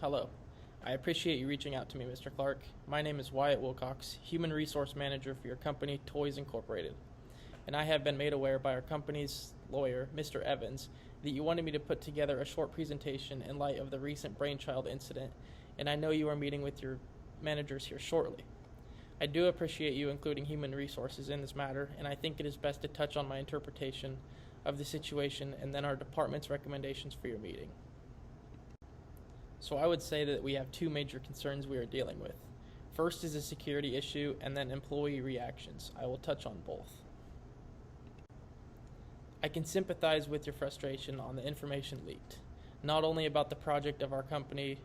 Hello. I appreciate you reaching out to me, Mr. Clark. My name is Wyatt Wilcox, Human Resource Manager for your company, Toys Incorporated. And I have been made aware by our company's lawyer, Mr. Evans, that you wanted me to put together a short presentation in light of the recent Brainchild incident, and I know you are meeting with your managers here shortly. I do appreciate you including human resources in this matter, and I think it is best to touch on my interpretation of the situation and then our department's recommendations for your meeting. So I would say that we have two major concerns we are dealing with. First is a security issue, and then employee reactions. I will touch on both. I can sympathize with your frustration on the information leaked, not only about the project of our company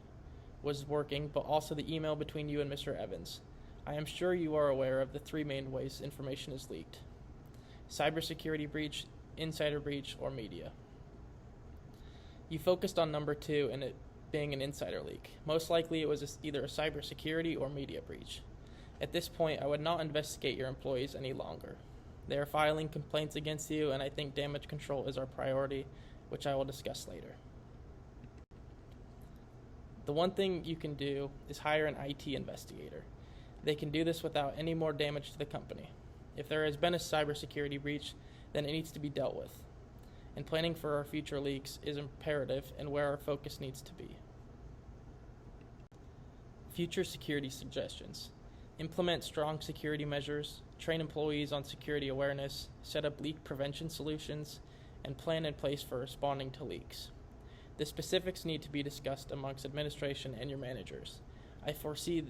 was working, but also the email between you and Mr. Evans. I am sure you are aware of the three main ways information is leaked: cybersecurity breach, insider breach, or media. You focused on number two and it being an insider leak. Most likely it was either a cybersecurity or media breach. At this point, I would not investigate your employees any longer. They are filing complaints against you, and I think damage control is our priority, which I will discuss later. The one thing you can do is hire an IT investigator. They can do this without any more damage to the company. If there has been a cybersecurity breach, then it needs to be dealt with. And planning for our future leaks is imperative and where our focus needs to be. Future security suggestions. Implement strong security measures, train employees on security awareness, set up leak prevention solutions, and plan in place for responding to leaks. The specifics need to be discussed amongst administration and your managers. I foresee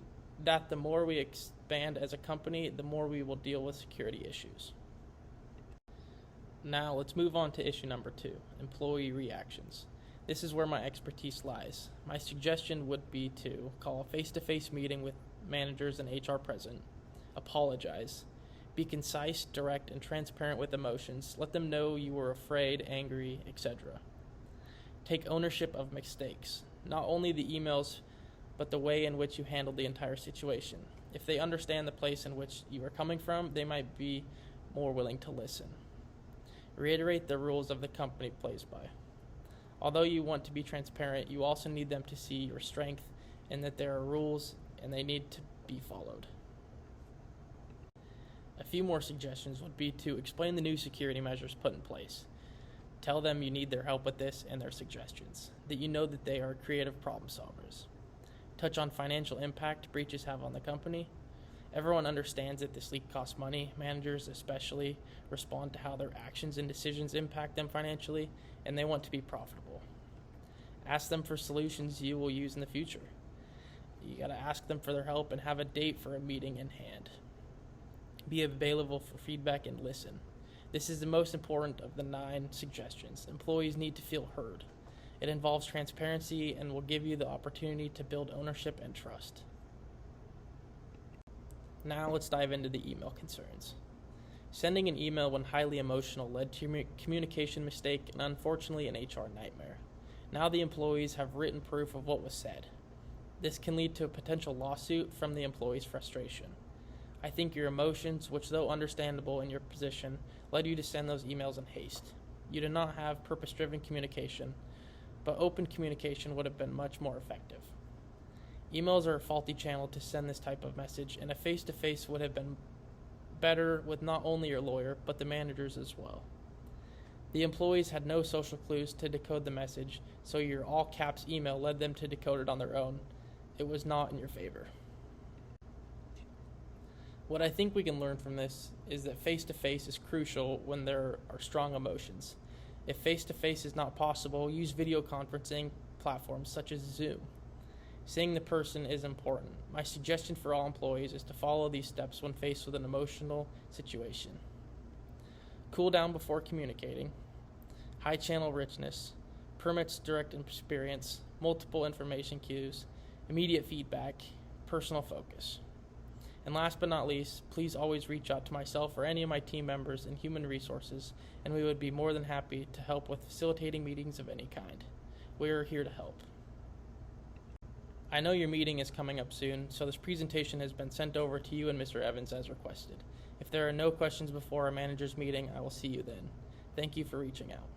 that the more we expand as a company, the more we will deal with security issues. Now let's move on to issue number 2, employee reactions. This is where my expertise lies. My suggestion would be to call a face-to-face meeting with managers and HR present, apologize, be concise, direct, and transparent with emotions, let them know you were afraid, angry, etc. Take ownership of mistakes, not only the emails, but the way in which you handled the entire situation. If they understand the place in which you are coming from, they might be more willing to listen. Reiterate the rules of the company plays by. Although you want to be transparent, you also need them to see your strength and that there are rules and they need to be followed. A few more suggestions would be to explain the new security measures put in place. Tell them you need their help with this and their suggestions, that you know that they are creative problem solvers. Touch on financial impact breaches have on the company. Everyone understands that this leak costs money. Managers especially respond to how their actions and decisions impact them financially, and they want to be profitable. Ask them for solutions you will use in the future. You gotta ask them for their help and have a date for a meeting in hand. Be available for feedback and listen. This is the most important of the 9 suggestions. Employees need to feel heard. It involves transparency and will give you the opportunity to build ownership and trust. Now let's dive into the email concerns. Sending an email when highly emotional led to a communication mistake and unfortunately an HR nightmare. Now the employees have written proof of what was said. This can lead to a potential lawsuit from the employee's frustration. I think your emotions, which though understandable in your position, led you to send those emails in haste. You did not have purpose-driven communication, but open communication would have been much more effective. Emails are a faulty channel to send this type of message, and a face-to-face would have been better with not only your lawyer, but the managers as well. The employees had no social clues to decode the message, so your all-caps email led them to decode it on their own. It was not in your favor. What I think we can learn from this is that face-to-face is crucial when there are strong emotions. If face-to-face is not possible, use video conferencing platforms such as Zoom. Seeing the person is important. My suggestion for all employees is to follow these steps when faced with an emotional situation. Cool down before communicating. High channel richness. Permits direct experience. Multiple information cues. Immediate feedback. Personal focus. And last but not least, please always reach out to myself or any of my team members in human resources, and we would be more than happy to help with facilitating meetings of any kind. We are here to help. I know your meeting is coming up soon, so this presentation has been sent over to you and Mr. Evans as requested. If there are no questions before our manager's meeting, I will see you then. Thank you for reaching out.